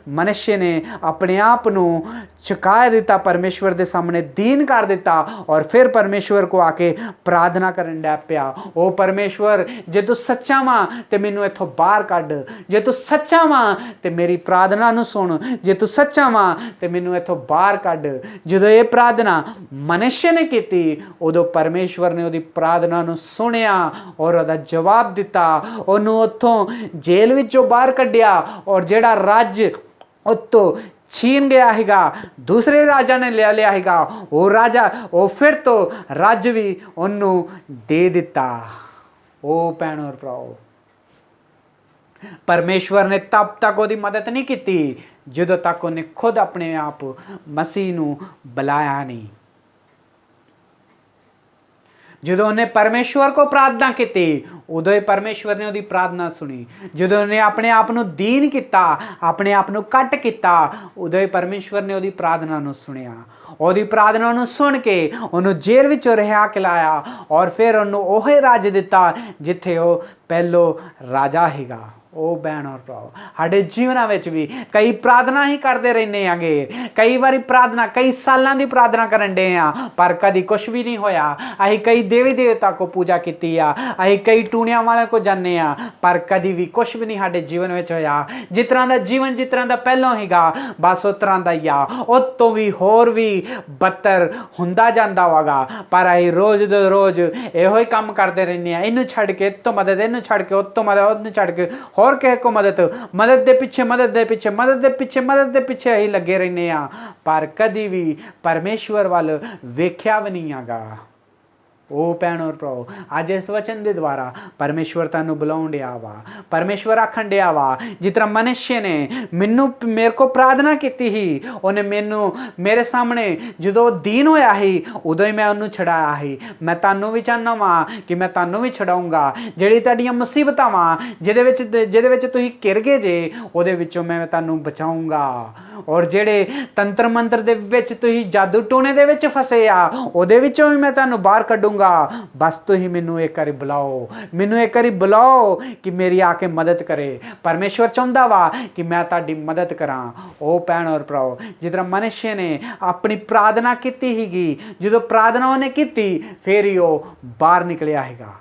ਮਨੁੱਖ ਨੇ ਆਪਣੇ ਆਪ ਨੂੰ ਝੁਕਾ ਦਿੱਤਾ, परमेश्वर ਦੇ ਸਾਹਮਣੇ ਦੀਨ ਕਰ ਦਿੱਤਾ और फिर परमेश्वर को आके प्रार्थना ਕਰਨ ਲੱਗ ਪਿਆ, ओ परमेश्वर ਜੇ ਤੂੰ ਸੱਚਾ ਵਾਂ ਤੇ ਮੈਨੂੰ ਇੱਥੋਂ ਬਾਹਰ ਕੱਢ, ਜੇ ਤੂੰ ਸੱਚਾ ਵਾਂ ਤੇ ਮੇਰੀ ਪ੍ਰਾਰਥਨਾ ਨੂੰ ਸੁਣ, ਜੇ ਤੂੰ ਸੱਚਾ ਵਾਂ ਤੇ ਮੈਨੂੰ ਇੱਥੋਂ ਬਾਹਰ ਕੱਢ। ਜਦੋਂ ਇਹ ਪ੍ਰਾਰਥਨਾ ਮਨੁੱਖ ਨੇ ਕੀਤੀ, ਉਦੋਂ ਪਰਮੇਸ਼ਵਰ ਨੇ ਉਹਦੀ ਪ੍ਰਾਰਥਨਾ ਨੂੰ ਸੁਣਿਆ ਔਰ ਉਹਦਾ ਜਵਾਬ ਦਿੱਤਾ, ਉਹਨੂੰ ਉੱਥੋਂ ਜੇਲ੍ਹ ਵਿੱਚੋਂ ਬਾਹਰ ਕੱਢਿਆ ਔਰ ਜਿਹੜਾ ਰਾਜ ਉੱਤੋਂ छीन गया हैगा दूसरे राजा ने ले लिया हैगा, वो राजा वो फिर तो राज भी उन्होंने दे दिता। ओ भैन और भराओ, परमेश्वर ने तब तक ਉਹਦੀ मदद नहीं की ਜਦੋਂ तक ਉਹਨੇ खुद अपने आप मसीह ਨੂੰ बुलाया नहीं। ਜਦੋਂ ਉਹਨੇ ਪਰਮੇਸ਼ਵਰ ਕੋ ਪ੍ਰਾਰਥਨਾ ਕੀਤੀ, ਉਦੋਂ ਹੀ ਪਰਮੇਸ਼ਵਰ ਨੇ ਉਹਦੀ ਪ੍ਰਾਰਥਨਾ ਸੁਣੀ। ਜਦੋਂ ਉਹਨੇ ਆਪਣੇ ਆਪ ਨੂੰ ਦੀਨ ਕੀਤਾ, ਆਪਣੇ ਆਪ ਨੂੰ ਕੱਟ ਕੀਤਾ, ਉਦੋਂ ਹੀ ਪਰਮੇਸ਼ਵਰ ਨੇ ਉਹਦੀ ਪ੍ਰਾਰਥਨਾ ਨੂੰ ਸੁਣਿਆ। ਉਹਦੀ ਪ੍ਰਾਰਥਨਾ ਨੂੰ ਸੁਣ ਕੇ ਉਹਨੂੰ ਜੇਲ੍ਹ ਵਿੱਚੋਂ ਰਿਹਾ ਕਿਲਾਇਆ ਔਰ ਫਿਰ ਉਹਨੂੰ ਉਹ ਰਾਜ ਦਿੱਤਾ ਜਿੱਥੇ ਉਹ ਪਹਿਲੋਂ ਰਾਜਾ ਹੈਗਾ। ਉਹ ਭੈਣ ਔਰ ਭਰਾਓ, ਸਾਡੇ ਜੀਵਨਾਂ ਵਿੱਚ ਵੀ ਕਈ ਪ੍ਰਾਰਥਨਾ ਹੀ ਕਰਦੇ ਰਹਿੰਦੇ ਆਂਗੇ, ਕਈ ਵਾਰੀ ਪ੍ਰਾਰਥਨਾ ਕਈ ਸਾਲਾਂ ਦੀ ਪ੍ਰਾਰਥਨਾ ਕਰਨ ਡੇ ਆ ਪਰ ਕਦੀ ਕੁਛ ਵੀ ਨਹੀਂ ਹੋਇਆ। ਅਸੀਂ ਕਈ ਦੇਵੀ ਦੇਵਤਾ ਕੋ ਪੂਜਾ ਕੀਤੀ ਆ, ਅਸੀਂ ਕਈ ਟੂਣਿਆਂ ਵਾਲਿਆਂ ਕੋ ਜਾਂਦੇ ਆ ਪਰ ਕਦੀ ਵੀ ਕੁਛ ਵੀ ਨਹੀਂ ਸਾਡੇ ਜੀਵਨ ਵਿੱਚ ਹੋਇਆ। ਜਿਸ ਤਰ੍ਹਾਂ ਦਾ ਜੀਵਨ ਜਿਸ ਤਰ੍ਹਾਂ ਦਾ ਪਹਿਲਾਂ ਹੈਗਾ ਬਸ ਉਸ ਤਰ੍ਹਾਂ ਦਾ ਹੀ ਆ, ਉਹ ਤੋਂ ਵੀ ਹੋਰ ਵੀ ਬੱਤਰ ਹੁੰਦਾ ਜਾਂਦਾ ਵਾਗਾ। ਪਰ ਅਸੀਂ ਰੋਜ਼ ਦੇ ਰੋਜ਼ ਇਹੋ ਹੀ ਕੰਮ ਕਰਦੇ ਰਹਿੰਦੇ ਆ, ਇਹਨੂੰ ਛੱਡ ਕੇ ਇਹ ਤੋਂ ਮਦਦ, ਇਹਨੂੰ ਛੱਡ ਕੇ ਉਹ ਤੋਂ ਮਦਦ, ਉਹਨੂੰ ਛੱਡ ਕੇ और किसी को मदद, मदद के पिछे मदद के पिछे मदद के पिछे मदद के पिछे ही लगे रहने आ पर कभी भी परमेश्वर वाल वेख्या भी नहीं आगा। ओ भैन और भराओ, अज इस वचन के द्वारा परमेश्वर तुहानू बुलाउण दिया वा, परमेश्वर आखण दिया वा जिस तरह मनुष्य ने मैनू मेरे को प्रार्थना की ही, उन्हें मैनू मेरे सामने जो दीन होया ही उदों ही मैं उन्होंने छड़ाया ही। मैं तुहानू भी चाहना वा कि मैं तुहानू भी छड़ाऊँगा। जिहड़ी तुहाडीआं मुसीबतां वा जिहदे विच तुसीं घिर गए जे उहदे विचों मैं तुहानू बचाऊँगा। और जिहड़े तंत्र मंत्र दे विच तुसीं जादू टोने दे विच फसे आ उहदे विचों भी मैं तुहानू बाहर कढूँगा। बस तुसीं मैनू एक बारी बुलाओ, मैनू एक बारी बुलाओ कि मेरी आके मदद करे। परमेश्वर चाहुंदा वा कि मैं तुहाडी मदद करां। ओ भैन और भराओ, जिस तरह मनुष्य ने अपनी प्रार्थना कीती हीगी, जो प्रार्थना उहने कीती फिर ही वो बाहर निकलिया हैगा।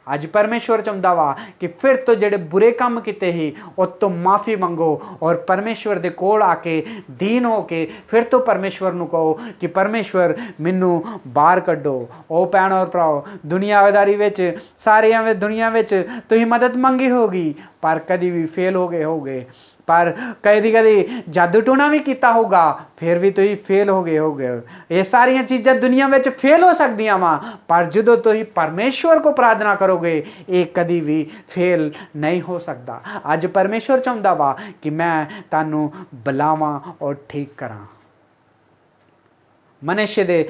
अज परमेश्वर चाहुंदा वा कि फिर तो जिहड़े बुरे काम कीते ही उस तो माफ़ी मंगो और परमेश्वर दे कोल आके दीन हो के फिर तो परमेश्वर नू कहो कि परमेश्वर मैनू बाहर कड्डो। ओ भैन और भराओ, दुनियादारी विच सारे दुनिया विच तुसीं मदद मंगी होगी पर कभी भी फेल हो गए पर कदी कदी जादू टूना भी किया होगा फिर भी तुसीं फेल हो गए। ये सारिया चीज़ां दुनिया में फेल हो सकदियां वा पर जो तुसीं परमेश्वर को प्रार्थना करोगे ये कभी भी फेल नहीं हो सकता। अज परमेश्वर चाहुंदा वा कि मैं तुहानू बुलावां और ठीक करां। मनुष्य दे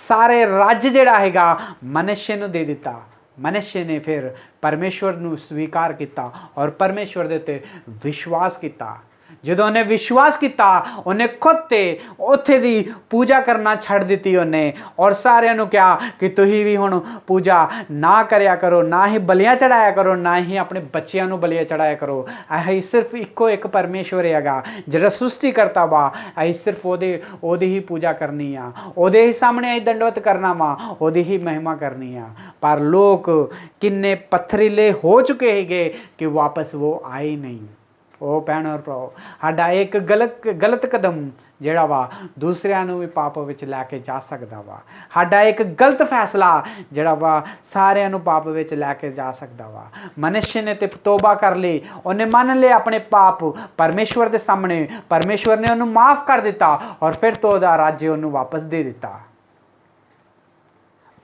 सारे राज्य जिहड़ा हैगा मनुष्य नू दे दिता। मनुष्य ने फिर परमेश्वर नू स्वीकार किया और परमेश्वर दे उत्ते विश्वास किया। ਜਦੋਂ ਉਹਨੇ विश्वास किया ਉਹਨੇ खुद ते ਉੱਥੇ ਦੀ पूजा करना छड़ दी ਉਹਨੇ और ਸਾਰਿਆਂ ਨੂੰ ਕਿਹਾ कि ਤੁਸੀਂ भी हुण पूजा ना करिया करो, ना ही बलियां चढ़ाया करो, ना ही अपने बच्चों ਨੂੰ बलियां चढ़ाया करो। ਅਸੀਂ सिर्फ इक्को एक परमेश्वर हैगा ਜਿਹੜਾ सृष्टि करता वा, ਅਸੀਂ सिर्फ ਉਹਦੀ ही पूजा करनी आ, ਉਹਦੇ ही सामने ਅਸੀਂ दंडवत करना वा, ਉਹਦੀ ही महिमा करनी आ। पर लोग किन्ने पत्थरीले हो चुके हैगे कि वापस वो आए नहीं। ओ भैन और भराओ, साडा एक गलत कदम जिहड़ा वा दूसरिਆਂ ਨੂੰ भी पाप विच लैके जा सकदा वा। साडा एक गलत फैसला जिहड़ा वा सारिਆਂ ਨੂੰ पाप विच लैके जा सकदा वा। मनुष्य ने ते तौबा कर ली, उन्हें मन लिया अपने पाप परमेश्वर के सामने, परमेश्वर ने उन्हें माफ़ कर दिता और फिर तो उहदा राज्य उन्हें वापस दे दिता।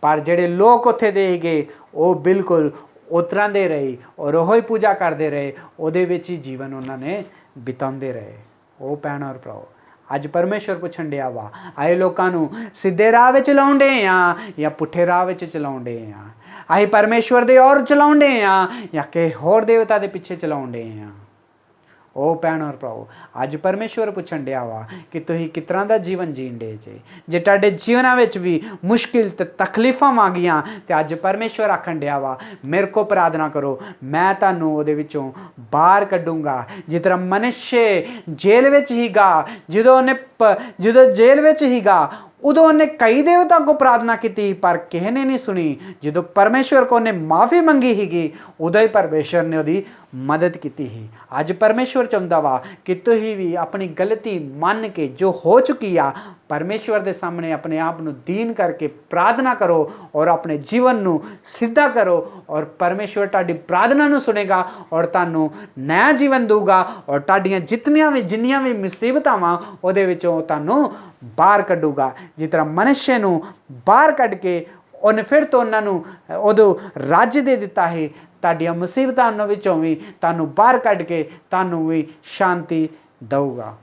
पर जिहड़े लोग उत्थे दे गए वो बिल्कुल उतरां दे रहे और वही पूजा करते रहे, उहदे विच ही जीवन उन्होंने बिताते रहे। ओ भैन और भराओ, अज परमेश्वर पुछण दिया वा असीं लोकां नूं सीधे राह विच चलाउण डे आ या पुठे राह विच चलाउण डे आ? असीं परमेश्वर दे ओर चलाउण डे आ या कि होर देवता दे पिछे चलाउण डे आ? ਉਹ ਭੈਣ ਔਰ ਭਰਾਓ, ਅੱਜ ਪਰਮੇਸ਼ਵਰ ਪੁੱਛਣ ਡਿਆ ਵਾ ਕਿ ਤੁਸੀਂ ਕਿਸ ਤਰ੍ਹਾਂ ਦਾ ਜੀਵਨ ਜੀਣ ਡੇ ਜੇ ਤੁਹਾਡੇ ਜੀਵਨਾਂ ਵਿੱਚ ਵੀ ਮੁਸ਼ਕਿਲ ਤੇ ਤਕਲੀਫਾਂ ਆ ਗਈਆਂ ਤੇ ਅੱਜ ਪਰਮੇਸ਼ਵਰ ਆਖਣ ਡਿਆ ਵਾ ਮੇਰੇ ਕੋ ਪ੍ਰਾਰਥਨਾ ਕਰੋ, ਮੈਂ ਤੁਹਾਨੂੰ ਉਹਦੇ ਵਿੱਚੋਂ ਬਾਹਰ ਕੱਢੂੰਗਾ। ਜਿਸ ਤਰ੍ਹਾਂ ਮਨੁੱਖੇ ਜੇਲ੍ਹ ਵਿੱਚ ਹੀਗਾ, ਜਦੋਂ ਜੇਲ੍ਹ ਵਿੱਚ ਹੀਗਾ ਉਦੋਂ ਉਹਨੇ ਕਈ ਦੇਵਤਾ ਕੋ ਪ੍ਰਾਰਥਨਾ ਕੀਤੀ ਪਰ ਕਿਸੇ ਨੇ ਨਹੀਂ ਸੁਣੀ। ਜਦੋਂ ਪਰਮੇਸ਼ਵਰ ਕੋ ਉਹਨੇ ਮਾਫੀ ਮੰਗੀ ਸੀਗੀ ਉਦੋਂ ਹੀ ਪਰਮੇਸ਼ਵਰ ਨੇ ਉਹਦੀ ਮਦਦ ਕੀਤੀ ਸੀ। ਅੱਜ ਪਰਮੇਸ਼ਵਰ ਚਾਹੁੰਦਾ ਵਾ ਕਿ ਤੁਸੀਂ ਵੀ ਆਪਣੀ ਗਲਤੀ ਮੰਨ ਕੇ ਜੋ ਹੋ ਚੁੱਕੀ ਆ ਪਰਮੇਸ਼ਵਰ ਦੇ ਸਾਹਮਣੇ ਆਪਣੇ ਆਪ ਨੂੰ ਦੀਨ ਕਰਕੇ ਪ੍ਰਾਰਥਨਾ ਕਰੋ ਔਰ ਆਪਣੇ ਜੀਵਨ ਨੂੰ ਸਿੱਧਾ ਕਰੋ ਔਰ ਪਰਮੇਸ਼ਵਰ ਤੁਹਾਡੀ ਪ੍ਰਾਰਥਨਾ ਨੂੰ ਸੁਣੇਗਾ ਔਰ ਤੁਹਾਨੂੰ ਨया ਜੀਵਨ ਦਊਗਾ ਔਰ ਤੁਹਾਡੀਆਂ ਜਿੰਨੀਆਂ ਵੀ ਮੁਸੀਬਤਾਂ ਵਾ ਉਹਦੇ ਵਿੱਚੋਂ ਤੁਹਾਨੂੰ ਬਾਹਰ ਕੱਢੂਗਾ। ਜਿਸ ਤਰ੍ਹਾਂ ਮਨੁੱਖੇ ਨੂੰ ਬਾਹਰ ਕੱਢ ਕੇ ਉਹਨੇ ਫਿਰ ਤੋਂ ਉਹਨਾਂ ਨੂੰ ਉਦੋਂ ਰਾਜ ਦੇ ਦਿੱਤਾ ਹੈ, ਤੁਹਾਡੀਆਂ ਮੁਸੀਬਤਾਂ ਵਿੱਚੋਂ ਵੀ ਤੁਹਾਨੂੰ ਬਾਹਰ ਕੱਢ ਕੇ ਤੁਹਾਨੂੰ ਵੀ ਸ਼ਾਂਤੀ ਦਊਗਾ।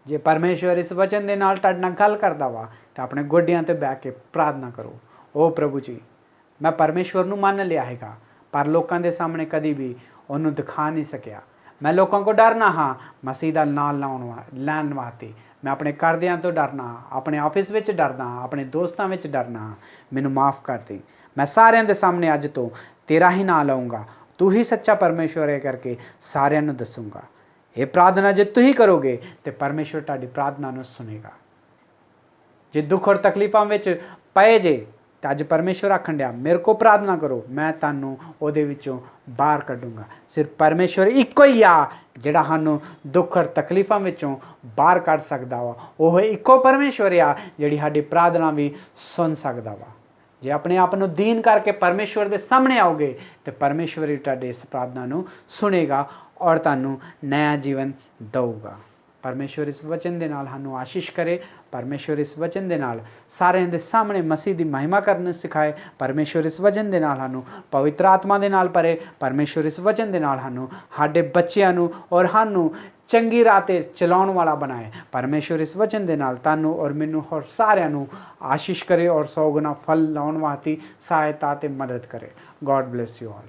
ਜੇ ਪਰਮੇਸ਼ਵਰ ਇਸ ਵਚਨ ਦੇ ਨਾਲ ਤੁਹਾਡੇ ਨਾਲ ਗੱਲ ਕਰਦਾ ਵਾ ਤਾਂ ਆਪਣੇ ਗੋਡਿਆਂ ਤੇ ਬਹਿ ਕੇ ਪ੍ਰਾਰਥਨਾ ਕਰੋ, ਉਹ ਪ੍ਰਭੂ ਜੀ ਮੈਂ ਪਰਮੇਸ਼ਵਰ ਨੂੰ ਮੰਨ ਲਿਆ ਹੈਗਾ ਪਰ ਲੋਕਾਂ ਦੇ ਸਾਹਮਣੇ ਕਦੀ ਵੀ ਉਹਨੂੰ ਦਿਖਾ ਨਹੀਂ ਸਕਿਆ। ਮੈਂ ਲੋਕਾਂ ਕੋ ਡਰਨਾ ਹਾਂ ਮਸੀਹ ਦਾ ਨਾਮ ਲੈਣ ਵਾਸਤੇ, ਮੈਂ ਆਪਣੇ ਘਰਦਿਆਂ ਤੋਂ ਡਰਨਾ, ਆਪਣੇ ਆਫਿਸ ਵਿੱਚ ਡਰਨਾ, ਆਪਣੇ ਦੋਸਤਾਂ ਵਿੱਚ ਡਰਨਾ। ਮੈਨੂੰ ਮਾਫ ਕਰ ਦੇ, ਮੈਂ ਸਾਰਿਆਂ ਦੇ ਸਾਹਮਣੇ ਅੱਜ ਤੋਂ ਤੇਰਾ ਹੀ ਨਾਂ ਲਊਂਗਾ, ਤੂੰ ਹੀ ਸੱਚਾ ਪਰਮੇਸ਼ਵਰ ਹੈ ਕਰਕੇ ਸਾਰਿਆਂ ਨੂੰ ਦੱਸੂੰਗਾ। ਇਹ ਪ੍ਰਾਰਥਨਾ ਜੇ ਤੁਸੀਂ ਕਰੋਗੇ ਤੇ ਪਰਮੇਸ਼ਵਰ ਤੁਹਾਡੀ ਪ੍ਰਾਰਥਨਾ ਨੂੰ ਸੁਣੇਗਾ। ਜੇ ਦੁੱਖ ਔਰ ਤਕਲੀਫਾਂ ਵਿੱਚ ਪਏ ਜੇ ਤਾਂ ਅੱਜ ਪਰਮੇਸ਼ਵਰ ਆਖਣ ਡਿਆ ਮੇਰੇ ਕੋ ਪ੍ਰਾਰਥਨਾ ਕਰੋ, ਮੈਂ ਤੁਹਾਨੂੰ ਉਹਦੇ ਵਿੱਚੋਂ ਬਾਹਰ ਕੱਢੂੰਗਾ। ਸਿਰਫ ਪਰਮੇਸ਼ਵਰ ਇੱਕੋ ਹੀ ਆ ਜਿਹੜਾ ਸਾਨੂੰ ਦੁੱਖ ਔਰ ਤਕਲੀਫਾਂ ਵਿੱਚੋਂ ਬਾਹਰ ਕੱਢ ਸਕਦਾ ਵਾ। ਉਹ ਇੱਕੋ ਪਰਮੇਸ਼ਵਰ ਆ ਜਿਹੜੀ ਸਾਡੀ ਪ੍ਰਾਰਥਨਾ ਵੀ ਸੁਣ ਸਕਦਾ ਵਾ। ਜੇ ਆਪਣੇ ਆਪ ਨੂੰ ਦੀਨ ਕਰਕੇ ਪਰਮੇਸ਼ਵਰ ਦੇ ਸਾਹਮਣੇ ਆਓਗੇ ਤੇ ਪਰਮੇਸ਼ਵਰ ਹੀ ਤੁਹਾਡੇ ਇਸ ਪ੍ਰਾਰਥਨਾ ਨੂੰ ਸੁਣੇਗਾ ਔਰ ਤੁਹਾਨੂੰ ਨया ਜੀਵਨ ਦਊਗਾ। ਪਰਮੇਸ਼ਵਰ ਇਸ ਵਚਨ ਦੇ ਨਾਲ ਸਾਨੂੰ ਆਸ਼ੀਸ਼ ਕਰੇ। ਪਰਮੇਸ਼ਵਰ ਇਸ ਵਚਨ ਦੇ ਨਾਲ ਸਾਰਿਆਂ ਦੇ ਸਾਹਮਣੇ ਮਸੀਹ ਦੀ ਮਹਿਮਾ ਕਰਨ ਸਿਖਾਏ। ਪਰਮੇਸ਼ਵਰ ਇਸ ਵਚਨ ਦੇ ਨਾਲ ਸਾਨੂੰ ਪਵਿੱਤਰ ਆਤਮਾ ਦੇ ਨਾਲ ਭਰੇ। ਪਰਮੇਸ਼ਵਰ ਇਸ ਵਚਨ ਦੇ ਨਾਲ ਸਾਨੂੰ ਸਾਡੇ ਬੱਚਿਆਂ ਨੂੰ ਔਰ ਸਾਨੂੰ ਚੰਗੀ ਰਾਹ 'ਤੇ ਚਲਾਉਣ ਵਾਲਾ ਬਣਾਏ। ਪਰਮੇਸ਼ਵਰ ਇਸ ਵਚਨ ਦੇ ਨਾਲ ਤੁਹਾਨੂੰ ਔਰ ਮੈਨੂੰ ਔਰ ਸਾਰਿਆਂ ਨੂੰ ਆਸ਼ੀਸ਼ ਕਰੇ ਔਰ 100 ਗੁਣਾ ਫਲ ਲਾਉਣ ਵਾਸਤੇ ਸਹਾਇਤਾ ਤੇ ਮਦਦ ਕਰੇ। God bless you all.